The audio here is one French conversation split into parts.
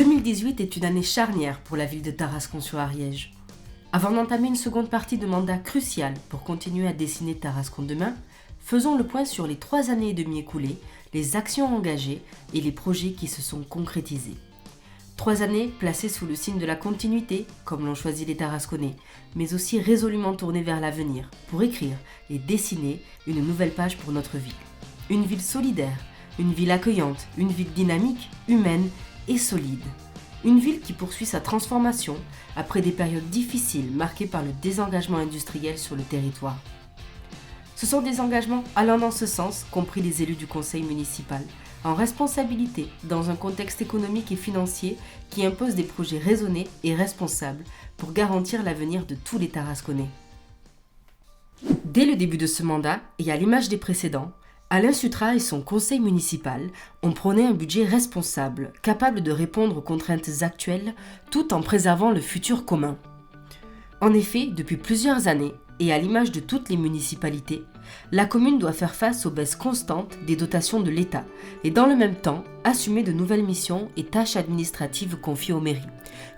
2018 est une année charnière pour la ville de Tarascon-sur-Ariège. Avant d'entamer une seconde partie de mandat cruciale pour continuer à dessiner Tarascon demain, faisons le point sur les 3 années et demie écoulées, les actions engagées et les projets qui se sont concrétisés. 3 années placées sous le signe de la continuité, comme l'ont choisi les Tarasconnais, mais aussi résolument tournées vers l'avenir, pour écrire et dessiner une nouvelle page pour notre ville. Une ville solidaire, une ville accueillante, une ville dynamique, humaine et solide. Une ville qui poursuit sa transformation après des périodes difficiles marquées par le désengagement industriel sur le territoire. Ce sont des engagements allant dans ce sens, compris les élus du conseil municipal, en responsabilité dans un contexte économique et financier qui impose des projets raisonnés et responsables pour garantir l'avenir de tous les Tarasconnais. Dès le début de ce mandat, et à l'image des précédents, Alain Suttra et son conseil municipal ont prôné un budget responsable, capable de répondre aux contraintes actuelles, tout en préservant le futur commun. En effet, depuis plusieurs années, et à l'image de toutes les municipalités, la commune doit faire face aux baisses constantes des dotations de l'État et dans le même temps assumer de nouvelles missions et tâches administratives confiées aux mairies,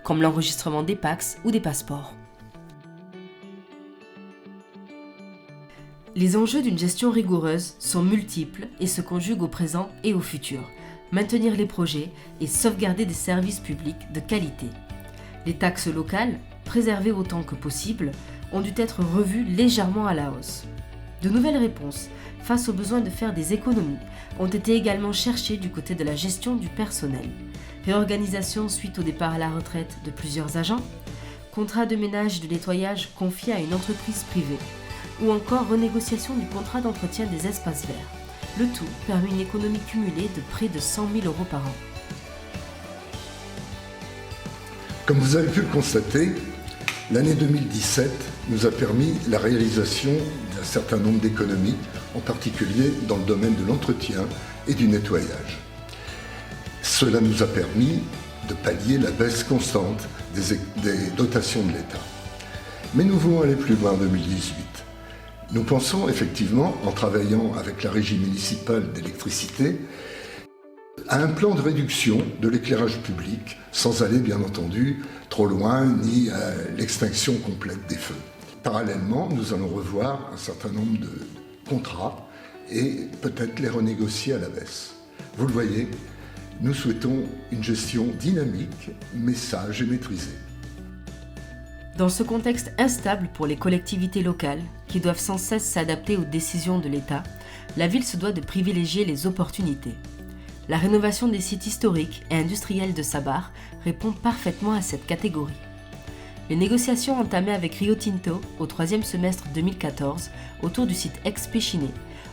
comme l'enregistrement des PACS ou des passeports. Les enjeux d'une gestion rigoureuse sont multiples et se conjuguent au présent et au futur. Maintenir les projets et sauvegarder des services publics de qualité. Les taxes locales, préservées autant que possible, ont dû être revues légèrement à la hausse. De nouvelles réponses face au besoin de faire des économies ont été également cherchées du côté de la gestion du personnel. Réorganisation suite au départ à la retraite de plusieurs agents, contrat de ménage et de nettoyage confié à une entreprise privée, ou encore renégociation du contrat d'entretien des espaces verts. Le tout permet une économie cumulée de près de 100 000 € par an. Comme vous avez pu le constater, l'année 2017 nous a permis la réalisation d'un certain nombre d'économies, en particulier dans le domaine de l'entretien et du nettoyage. Cela nous a permis de pallier la baisse constante des dotations de l'État. Mais nous voulons aller plus loin en 2018. Nous pensons effectivement, en travaillant avec la régie municipale d'électricité, à un plan de réduction de l'éclairage public, sans aller bien entendu trop loin, ni à l'extinction complète des feux. Parallèlement, nous allons revoir un certain nombre de contrats et peut-être les renégocier à la baisse. Vous le voyez, nous souhaitons une gestion dynamique, mais sage et maîtrisée. Dans ce contexte instable pour les collectivités locales, qui doivent sans cesse s'adapter aux décisions de l'État, la ville se doit de privilégier les opportunités. La rénovation des sites historiques et industriels de Sabar répond parfaitement à cette catégorie. Les négociations entamées avec Rio Tinto au 3e semestre 2014 autour du site ex-Péchiné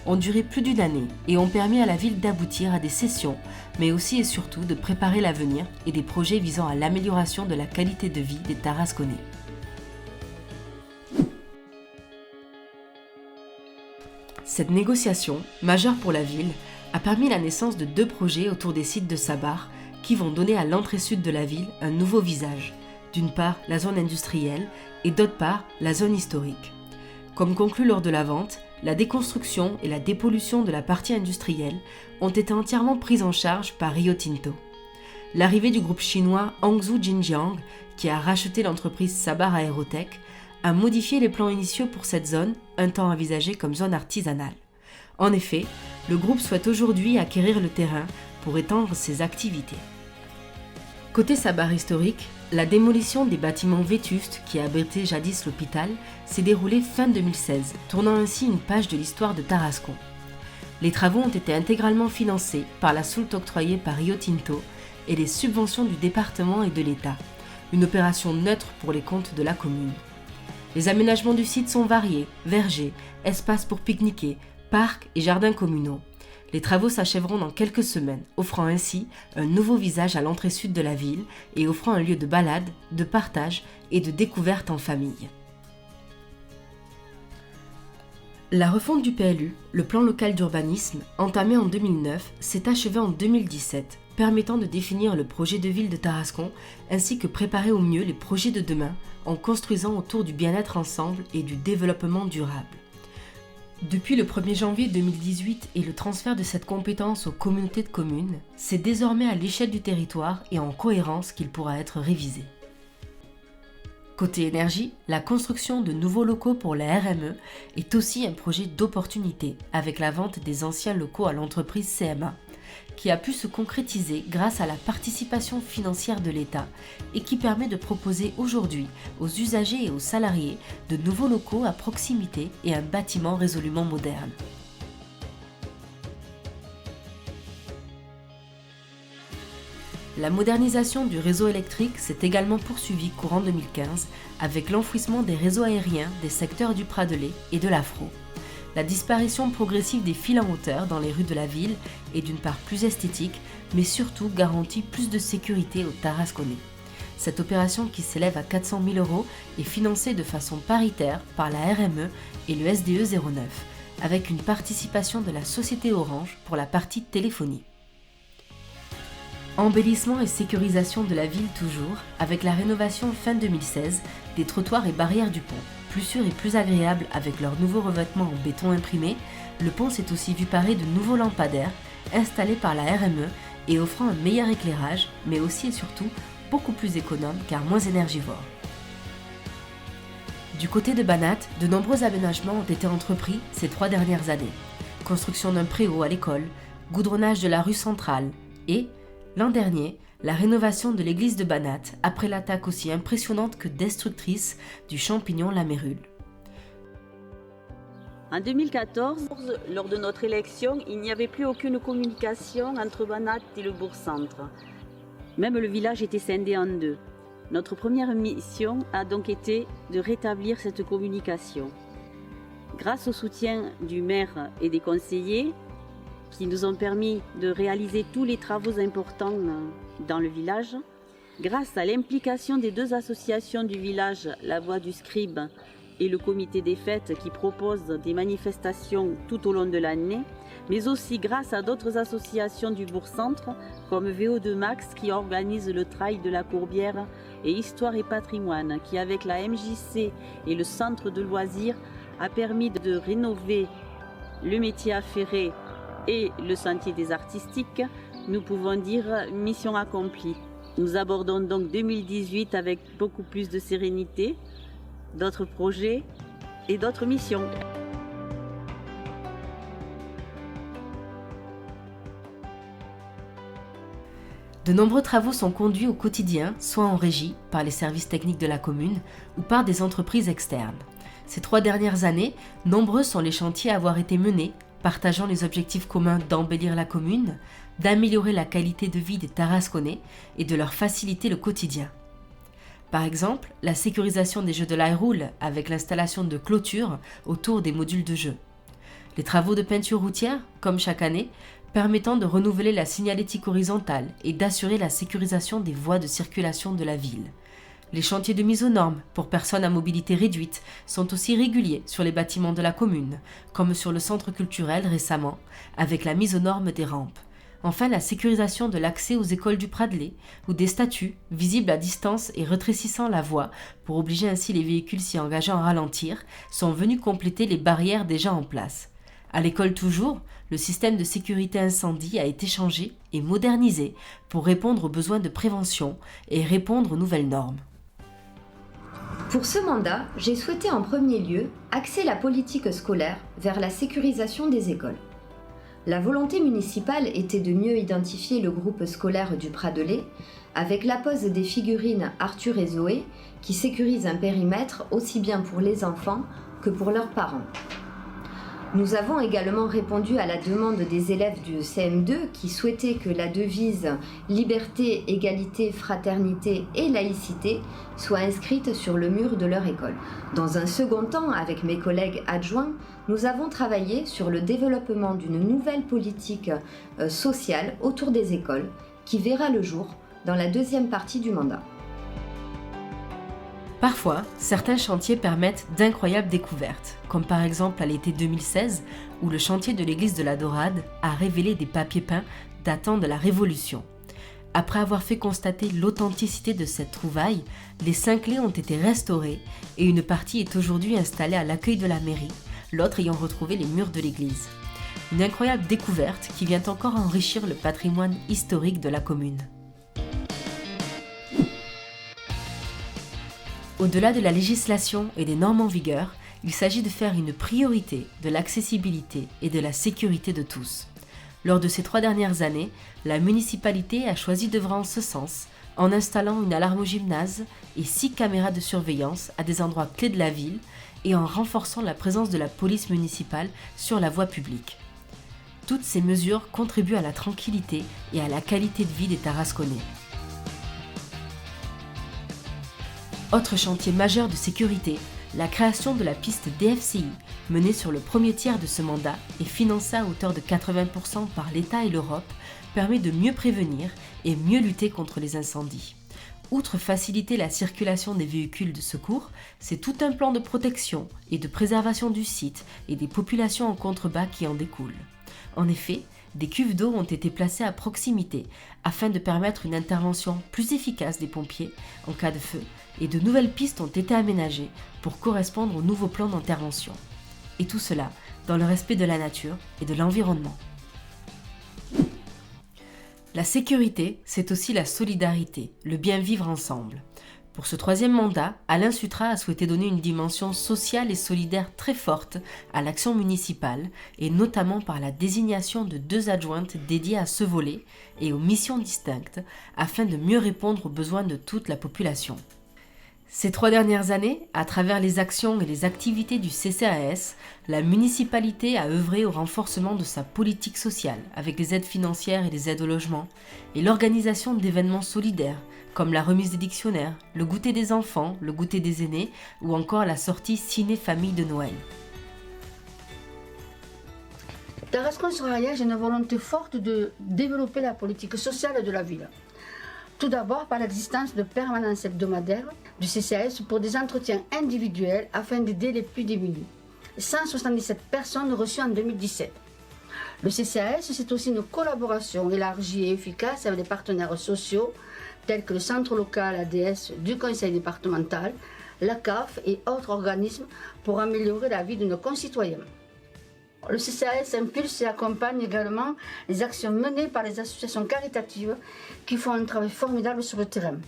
ont duré plus d'une année et ont permis à la ville d'aboutir à des cessions, mais aussi et surtout de préparer l'avenir et des projets visant à l'amélioration de la qualité de vie des Tarasconnais. Cette négociation, majeure pour la ville, a permis la naissance de 2 projets autour des sites de Sabar qui vont donner à l'entrée sud de la ville un nouveau visage. D'une part, la zone industrielle et d'autre part, la zone historique. Comme conclu lors de la vente, la déconstruction et la dépollution de la partie industrielle ont été entièrement prises en charge par Rio Tinto. L'arrivée du groupe chinois Hangzhou Jinjiang, qui a racheté l'entreprise Sabar Aerotech, a modifié les plans initiaux pour cette zone, un temps envisagée comme zone artisanale. En effet, le groupe souhaite aujourd'hui acquérir le terrain pour étendre ses activités. Côté Sabar historique, la démolition des bâtiments vétustes qui abritaient jadis l'hôpital s'est déroulée fin 2016, tournant ainsi une page de l'histoire de Tarascon. Les travaux ont été intégralement financés par la soulte octroyée par Rio Tinto et les subventions du département et de l'État, une opération neutre pour les comptes de la commune. Les aménagements du site sont variés, vergers, espaces pour pique-niquer, parcs et jardins communaux. Les travaux s'achèveront dans quelques semaines, offrant ainsi un nouveau visage à l'entrée sud de la ville et offrant un lieu de balade, de partage et de découverte en famille. La refonte du PLU, le plan local d'urbanisme, entamé en 2009, s'est achevée en 2017, permettant de définir le projet de ville de Tarascon ainsi que préparer au mieux les projets de demain en construisant autour du bien-être ensemble et du développement durable. Depuis le 1er janvier 2018 et le transfert de cette compétence aux communautés de communes, c'est désormais à l'échelle du territoire et en cohérence qu'il pourra être révisé. Côté énergie, la construction de nouveaux locaux pour la RME est aussi un projet d'opportunité avec la vente des anciens locaux à l'entreprise CMA, qui a pu se concrétiser grâce à la participation financière de l'État et qui permet de proposer aujourd'hui aux usagers et aux salariés de nouveaux locaux à proximité et un bâtiment résolument moderne. La modernisation du réseau électrique s'est également poursuivie courant 2015 avec l'enfouissement des réseaux aériens des secteurs du Pradelais et de l'Afro. La disparition progressive des fils en hauteur dans les rues de la ville est d'une part plus esthétique, mais surtout garantit plus de sécurité aux Tarasconnais. Cette opération, qui s'élève à 400 000 € est financée de façon paritaire par la RME et le SDE 09, avec une participation de la société Orange pour la partie téléphonie. Embellissement et sécurisation de la ville toujours, avec la rénovation fin 2016 des trottoirs et barrières du pont. Plus sûr et plus agréable avec leur nouveau revêtement en béton imprimé, le pont s'est aussi vu paré de nouveaux lampadaires installés par la RME et offrant un meilleur éclairage, mais aussi et surtout beaucoup plus économe car moins énergivore. Du côté de Banat, de nombreux aménagements ont été entrepris ces 3 dernières années. Construction d'un préau à l'école, goudronnage de la rue centrale et, l'an dernier, la rénovation de l'église de Banat après l'attaque aussi impressionnante que destructrice du champignon la mérule. En 2014, lors de notre élection, il n'y avait plus aucune communication entre Banat et le bourg-centre. Même le village était scindé en deux. Notre première mission a donc été de rétablir cette communication. Grâce au soutien du maire et des conseillers, qui nous ont permis de réaliser tous les travaux importants dans le village, grâce à l'implication des 2 associations du village, la Voix du Scribe et le Comité des Fêtes qui proposent des manifestations tout au long de l'année, mais aussi grâce à d'autres associations du Bourg-Centre comme VO2 Max qui organise le Trail de la Courbière et Histoire et Patrimoine qui, avec la MJC et le Centre de loisirs, a permis de rénover le métier à Ferré et le sentier des artistiques. Nous pouvons dire mission accomplie. Nous abordons donc 2018 avec beaucoup plus de sérénité, d'autres projets et d'autres missions. De nombreux travaux sont conduits au quotidien, soit en régie, par les services techniques de la commune, ou par des entreprises externes. Ces 3 dernières années, nombreux sont les chantiers à avoir été menés, partageant les objectifs communs d'embellir la commune, d'améliorer la qualité de vie des Tarasconnais et de leur faciliter le quotidien. Par exemple, la sécurisation des jeux de l'Hyrule avec l'installation de clôtures autour des modules de jeu. Les travaux de peinture routière, comme chaque année, permettant de renouveler la signalétique horizontale et d'assurer la sécurisation des voies de circulation de la ville. Les chantiers de mise aux normes pour personnes à mobilité réduite sont aussi réguliers sur les bâtiments de la commune, comme sur le centre culturel récemment, avec la mise aux normes des rampes. Enfin, la sécurisation de l'accès aux écoles du Pradelais, où des statues, visibles à distance et rétrécissant la voie, pour obliger ainsi les véhicules s'y engageant à ralentir, sont venus compléter les barrières déjà en place. À l'école toujours, le système de sécurité incendie a été changé et modernisé pour répondre aux besoins de prévention et répondre aux nouvelles normes. Pour ce mandat, j'ai souhaité en premier lieu axer la politique scolaire vers la sécurisation des écoles. La volonté municipale était de mieux identifier le groupe scolaire du Pradelais avec la pose des figurines Arthur et Zoé qui sécurisent un périmètre aussi bien pour les enfants que pour leurs parents. Nous avons également répondu à la demande des élèves du CM2 qui souhaitaient que la devise « Liberté, égalité, fraternité et laïcité » soit inscrite sur le mur de leur école. Dans un second temps, avec mes collègues adjoints, nous avons travaillé sur le développement d'une nouvelle politique sociale autour des écoles qui verra le jour dans la deuxième partie du mandat. Parfois, certains chantiers permettent d'incroyables découvertes, comme par exemple à l'été 2016, où le chantier de l'église de la Dorade a révélé des papiers peints datant de la Révolution. Après avoir fait constater l'authenticité de cette trouvaille, les 5 clés ont été restaurées et une partie est aujourd'hui installée à l'accueil de la mairie, l'autre ayant retrouvé les murs de l'église. Une incroyable découverte qui vient encore enrichir le patrimoine historique de la commune. Au-delà de la législation et des normes en vigueur, il s'agit de faire une priorité de l'accessibilité et de la sécurité de tous. Lors de ces 3 dernières années, la municipalité a choisi d'œuvrer en ce sens, en installant une alarme au gymnase et 6 caméras de surveillance à des endroits clés de la ville et en renforçant la présence de la police municipale sur la voie publique. Toutes ces mesures contribuent à la tranquillité et à la qualité de vie des Tarasconnais. Autre chantier majeur de sécurité, la création de la piste DFCI, menée sur le premier tiers de ce mandat et financée à hauteur de 80% par l'État et l'Europe, permet de mieux prévenir et mieux lutter contre les incendies. Outre faciliter la circulation des véhicules de secours, c'est tout un plan de protection et de préservation du site et des populations en contrebas qui en découlent. En effet, des cuves d'eau ont été placées à proximité afin de permettre une intervention plus efficace des pompiers en cas de feu et de nouvelles pistes ont été aménagées pour correspondre au nouveau plan d'intervention. Et tout cela dans le respect de la nature et de l'environnement. La sécurité, c'est aussi la solidarité, le bien vivre ensemble. Pour ce 3e mandat, Alain Suttra a souhaité donner une dimension sociale et solidaire très forte à l'action municipale, et notamment par la désignation de 2 adjointes dédiées à ce volet et aux missions distinctes, afin de mieux répondre aux besoins de toute la population. Ces 3 dernières années, à travers les actions et les activités du CCAS, la municipalité a œuvré au renforcement de sa politique sociale avec les aides financières et les aides au logement et l'organisation d'événements solidaires comme la remise des dictionnaires, le goûter des enfants, le goûter des aînés ou encore la sortie ciné-famille de Noël. Tarascon-sur-Ariège a une volonté forte de développer la politique sociale de la ville. Tout d'abord par l'existence de permanences hebdomadaires du CCAS pour des entretiens individuels afin d'aider les plus démunis. 177 personnes reçues en 2017. Le CCAS, c'est aussi une collaboration élargie et efficace avec les partenaires sociaux tels que le centre local ADS du conseil départemental, la CAF et autres organismes pour améliorer la vie de nos concitoyens. Le CCAS impulse et accompagne également les actions menées par les associations caritatives qui font un travail formidable sur le terrain.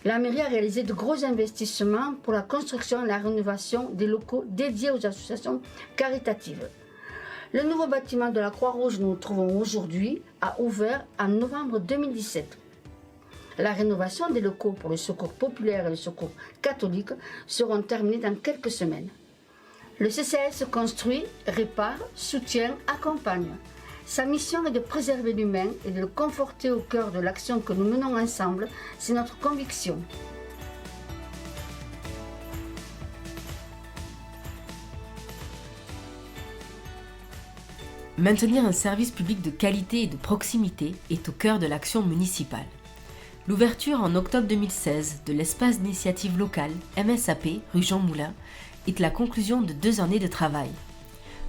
La mairie a réalisé de gros investissements pour la construction et la rénovation des locaux dédiés aux associations caritatives. Le nouveau bâtiment de la Croix-Rouge où nous nous trouvons aujourd'hui a ouvert en novembre 2017. La rénovation des locaux pour le secours populaire et le secours catholique seront terminés dans quelques semaines. Le CCAS construit, répare, soutient, accompagne. Sa mission est de préserver l'humain et de le conforter au cœur de l'action que nous menons ensemble, c'est notre conviction. Maintenir un service public de qualité et de proximité est au cœur de l'action municipale. L'ouverture en octobre 2016 de l'espace d'initiative locale MSAP rue Jean Moulin est la conclusion de 2 années de travail.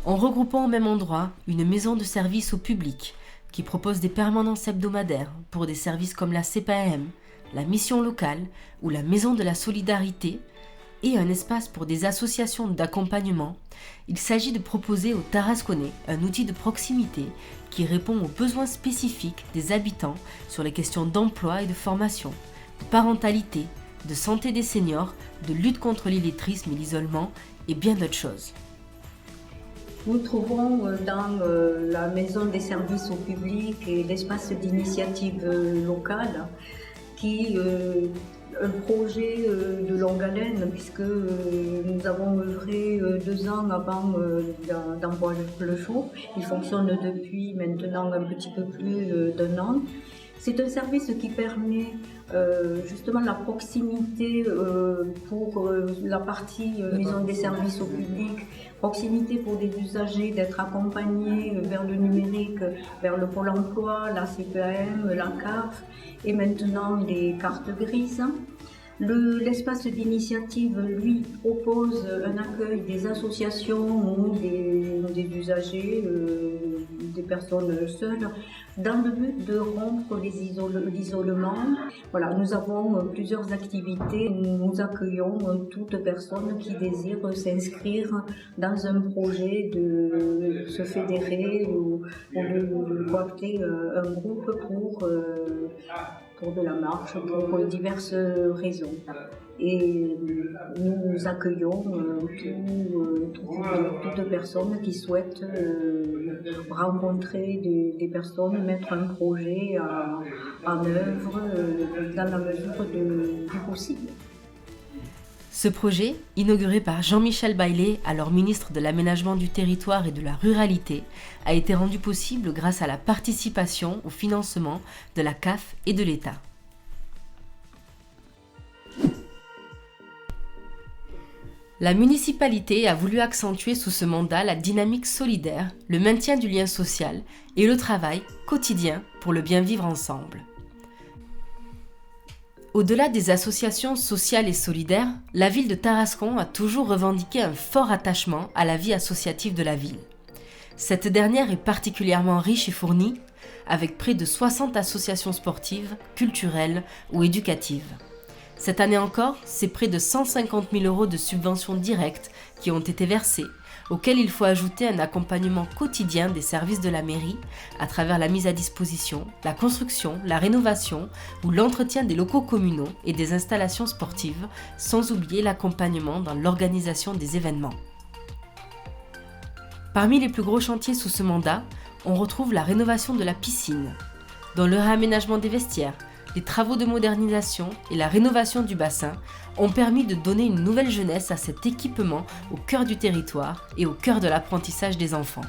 En regroupant au même endroit une maison de service au public qui propose des permanences hebdomadaires pour des services comme la CPAM, la mission locale ou la maison de la solidarité et un espace pour des associations d'accompagnement, il s'agit de proposer aux Tarasconnais un outil de proximité qui répond aux besoins spécifiques des habitants sur les questions d'emploi et de formation, de parentalité, de santé des seniors, de lutte contre l'illettrisme et l'isolement et bien d'autres choses. Nous trouvons dans la maison des services au public et l'espace d'initiative locale qui un projet de longue haleine puisque nous avons œuvré 2 ans avant d'envoyer le show. Il fonctionne depuis maintenant un petit peu plus d'1 an. C'est un service qui permet justement la proximité pour la partie maison des services au public, proximité pour des usagers d'être accompagnés vers le numérique, vers le Pôle emploi, la CPAM, la CAF et maintenant les cartes grises. L'espace d'initiative, lui, propose un accueil des associations ou des usagers, des personnes seules, dans le but de rompre l'isolement. Voilà, nous avons plusieurs activités. Nous accueillons toute personne qui désire s'inscrire dans un projet de se fédérer ou de coopter un groupe pour de la marche, pour diverses raisons. Et nous accueillons toute personne qui souhaite rencontrer des personnes, mettre un projet en œuvre dans la mesure du possible. Ce projet, inauguré par Jean-Michel Baillet, alors ministre de l'Aménagement du Territoire et de la Ruralité, a été rendu possible grâce à la participation au financement de la CAF et de l'État. La municipalité a voulu accentuer sous ce mandat la dynamique solidaire, le maintien du lien social et le travail quotidien pour le bien vivre ensemble. Au-delà des associations sociales et solidaires, la ville de Tarascon a toujours revendiqué un fort attachement à la vie associative de la ville. Cette dernière est particulièrement riche et fournie, avec près de 60 associations sportives, culturelles ou éducatives. Cette année encore, c'est près de 150 000 € de subventions directes qui ont été versées, auxquelles il faut ajouter un accompagnement quotidien des services de la mairie à travers la mise à disposition, la construction, la rénovation ou l'entretien des locaux communaux et des installations sportives, sans oublier l'accompagnement dans l'organisation des événements. Parmi les plus gros chantiers sous ce mandat, on retrouve la rénovation de la piscine, dans le réaménagement des vestiaires. Les travaux de modernisation et la rénovation du bassin ont permis de donner une nouvelle jeunesse à cet équipement au cœur du territoire et au cœur de l'apprentissage des enfants.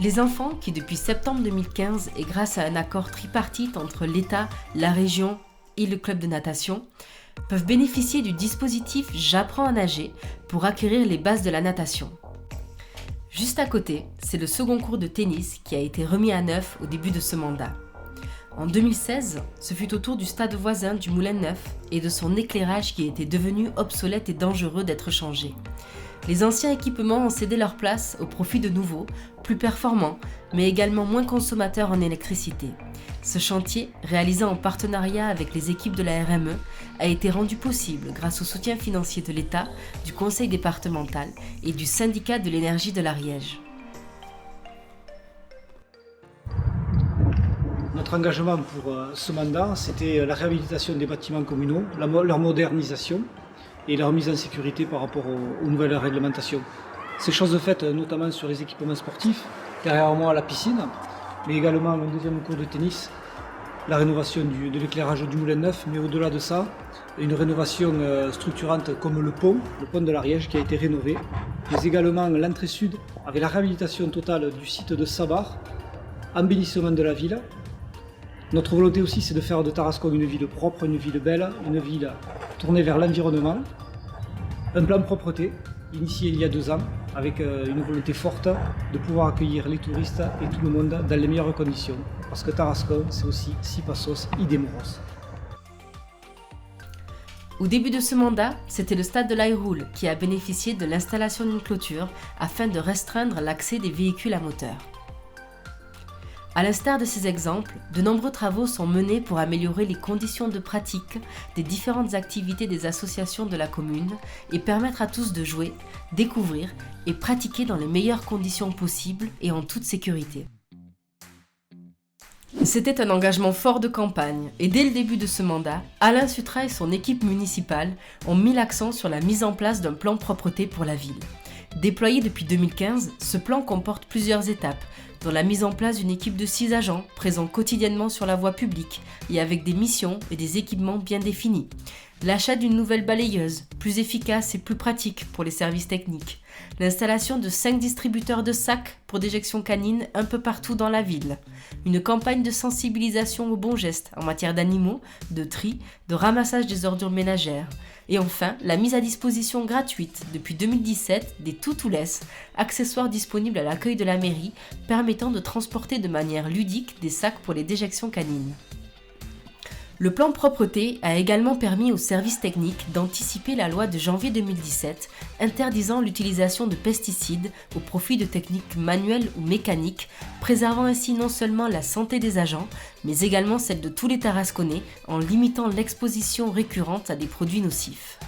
Les enfants qui, depuis septembre 2015 et grâce à un accord tripartite entre l'État, la région et le club de natation, peuvent bénéficier du dispositif J'apprends à nager pour acquérir les bases de la natation. Juste à côté, c'est le second cours de tennis qui a été remis à neuf au début de ce mandat. En 2016, ce fut au tour du stade voisin du Moulin Neuf et de son éclairage qui était devenu obsolète et dangereux d'être changé. Les anciens équipements ont cédé leur place au profit de nouveaux, plus performants, mais également moins consommateurs en électricité. Ce chantier, réalisé en partenariat avec les équipes de la RME, a été rendu possible grâce au soutien financier de l'État, du conseil départemental et du syndicat de l'énergie de l'Ariège. Notre engagement pour ce mandat, c'était la réhabilitation des bâtiments communaux, leur modernisation et leur mise en sécurité par rapport aux nouvelles réglementations. Ces choses faites notamment sur les équipements sportifs, derrière moi la piscine, mais également un deuxième cours de tennis, la rénovation de l'éclairage du Moulin Neuf, mais au-delà de ça, une rénovation structurante comme le pont de l'Ariège qui a été rénové, mais également l'entrée sud avec la réhabilitation totale du site de Sabar, embellissement de la ville. Notre volonté aussi, c'est de faire de Tarascon une ville propre, une ville belle, une ville tournée vers l'environnement. Un plan propreté, initié il y a 2 ans, avec une volonté forte de pouvoir accueillir les touristes et tout le monde dans les meilleures conditions. Parce que Tarascon, c'est aussi Sipassos y Demuros. Au début de ce mandat, c'était le stade de l'Airoul qui a bénéficié de l'installation d'une clôture afin de restreindre l'accès des véhicules à moteur. À l'instar de ces exemples, de nombreux travaux sont menés pour améliorer les conditions de pratique des différentes activités des associations de la commune et permettre à tous de jouer, découvrir et pratiquer dans les meilleures conditions possibles et en toute sécurité. C'était un engagement fort de campagne et dès le début de ce mandat, Alain Sutra et son équipe municipale ont mis l'accent sur la mise en place d'un plan propreté pour la ville. Déployé depuis 2015, ce plan comporte plusieurs étapes, dont la mise en place d'une équipe de 6 agents présents quotidiennement sur la voie publique et avec des missions et des équipements bien définis. L'achat d'une nouvelle balayeuse, plus efficace et plus pratique pour les services techniques. L'installation de 5 distributeurs de sacs pour déjection canine un peu partout dans la ville. Une campagne de sensibilisation aux bons gestes en matière d'animaux, de tri, de ramassage des ordures ménagères. Et enfin, la mise à disposition gratuite depuis 2017 des toutoules, accessoires disponibles à l'accueil de la mairie, permettant de transporter de manière ludique des sacs pour les déjections canines. Le plan propreté a également permis aux services techniques d'anticiper la loi de janvier 2017 interdisant l'utilisation de pesticides au profit de techniques manuelles ou mécaniques, préservant ainsi non seulement la santé des agents, mais également celle de tous les Tarasconnais en limitant l'exposition récurrente à des produits nocifs.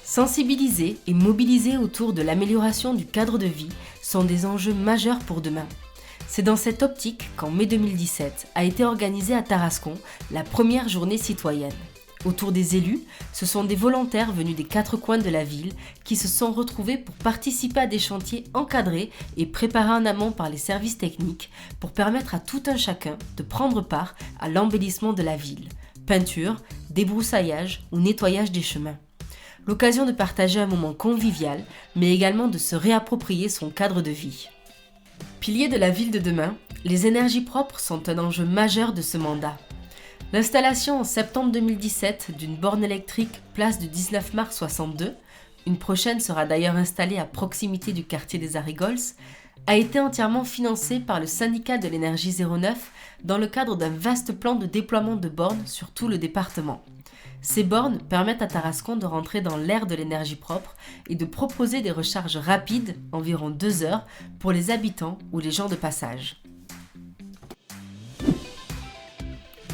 Sensibiliser et mobiliser autour de l'amélioration du cadre de vie sont des enjeux majeurs pour demain. C'est dans cette optique qu'en mai 2017 a été organisée à Tarascon la première journée citoyenne. Autour des élus, ce sont des volontaires venus des 4 coins de la ville qui se sont retrouvés pour participer à des chantiers encadrés et préparés en amont par les services techniques pour permettre à tout un chacun de prendre part à l'embellissement de la ville, peinture, débroussaillage ou nettoyage des chemins. L'occasion de partager un moment convivial, mais également de se réapproprier son cadre de vie. Piliers de la ville de demain, les énergies propres sont un enjeu majeur de ce mandat. L'installation en septembre 2017 d'une borne électrique place du 19 mars 62, une prochaine sera d'ailleurs installée à proximité du quartier des Arigols, a été entièrement financée par le syndicat de l'énergie 09 dans le cadre d'un vaste plan de déploiement de bornes sur tout le département. Ces bornes permettent à Tarascon de rentrer dans l'ère de l'énergie propre et de proposer des recharges rapides, environ 2 heures, pour les habitants ou les gens de passage.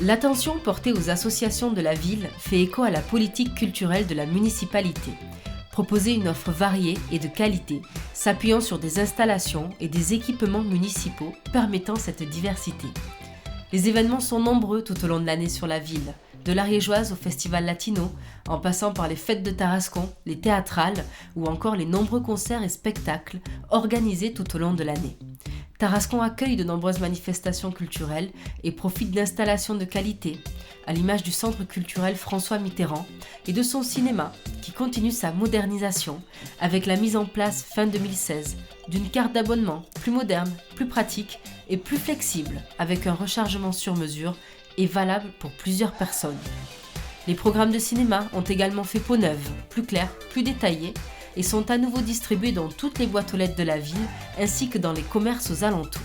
L'attention portée aux associations de la ville fait écho à la politique culturelle de la municipalité. Proposer une offre variée et de qualité, s'appuyant sur des installations et des équipements municipaux permettant cette diversité. Les événements sont nombreux tout au long de l'année sur la ville, de l'Ariégeoise au Festival Latino, en passant par les fêtes de Tarascon, les théâtrales ou encore les nombreux concerts et spectacles organisés tout au long de l'année. Tarascon accueille de nombreuses manifestations culturelles et profite d'installations de qualité, à l'image du Centre culturel François Mitterrand et de son cinéma qui continue sa modernisation avec la mise en place fin 2016 d'une carte d'abonnement plus moderne, plus pratique et plus flexible avec un rechargement sur mesure et valable pour plusieurs personnes. Les programmes de cinéma ont également fait peau neuve, plus clairs, plus détaillés et sont à nouveau distribués dans toutes les boîtes aux lettres de la ville ainsi que dans les commerces aux alentours.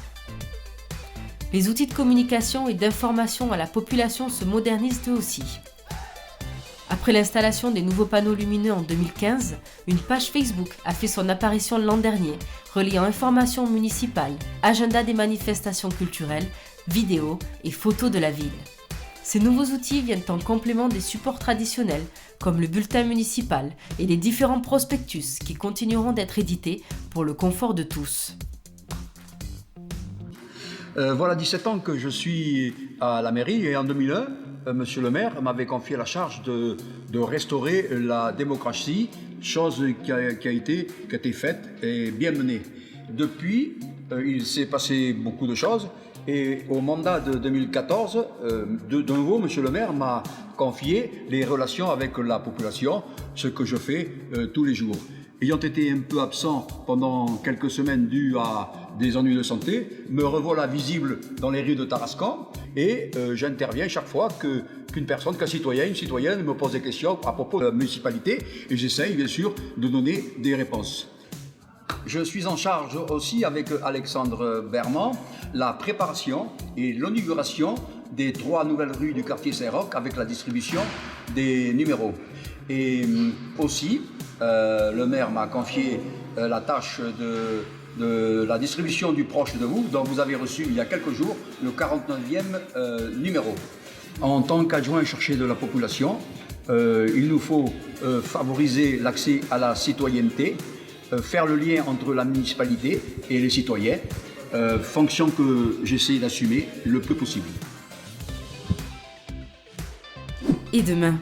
Les outils de communication et d'information à la population se modernisent eux aussi. Après l'installation des nouveaux panneaux lumineux en 2015, une page Facebook a fait son apparition l'an dernier, reliant informations municipales, agenda des manifestations culturelles, vidéos et photos de la ville. Ces nouveaux outils viennent en complément des supports traditionnels comme le bulletin municipal et les différents prospectus qui continueront d'être édités pour le confort de tous. Voilà 17 ans que je suis à la mairie et en 2001, monsieur le maire m'avait confié la charge de restaurer la démocratie, chose qui a été faite et bien menée. Depuis, il s'est passé beaucoup de choses. Et au mandat de 2014, de nouveau, monsieur le maire m'a confié les relations avec la population, ce que je fais tous les jours. Ayant été un peu absent pendant quelques semaines dû à des ennuis de santé, me revoilà visible dans les rues de Tarascon et j'interviens chaque fois qu'une personne, qu'un citoyen, une citoyenne me pose des questions à propos de la municipalité et j'essaye bien sûr de donner des réponses. Je suis en charge aussi avec Alexandre Berman la préparation et l'inauguration des 3 nouvelles rues du quartier Saint-Roch avec la distribution des numéros. Et aussi, le maire m'a confié la tâche de la distribution du Proche de vous, dont vous avez reçu il y a quelques jours le 49e numéro. En tant qu'adjoint chargé de la population, il nous faut favoriser l'accès à la citoyenneté, faire le lien entre la municipalité et les citoyens, fonction que j'essaie d'assumer le plus possible. Et demain,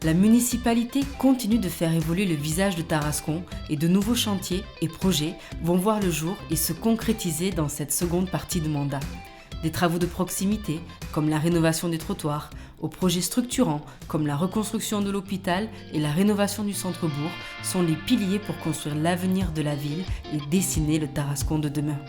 la municipalité continue de faire évoluer le visage de Tarascon et de nouveaux chantiers et projets vont voir le jour et se concrétiser dans cette seconde partie de mandat. Des travaux de proximité, comme la rénovation des trottoirs, aux projets structurants, comme la reconstruction de l'hôpital et la rénovation du centre-bourg, sont les piliers pour construire l'avenir de la ville et dessiner le Tarascon de demain.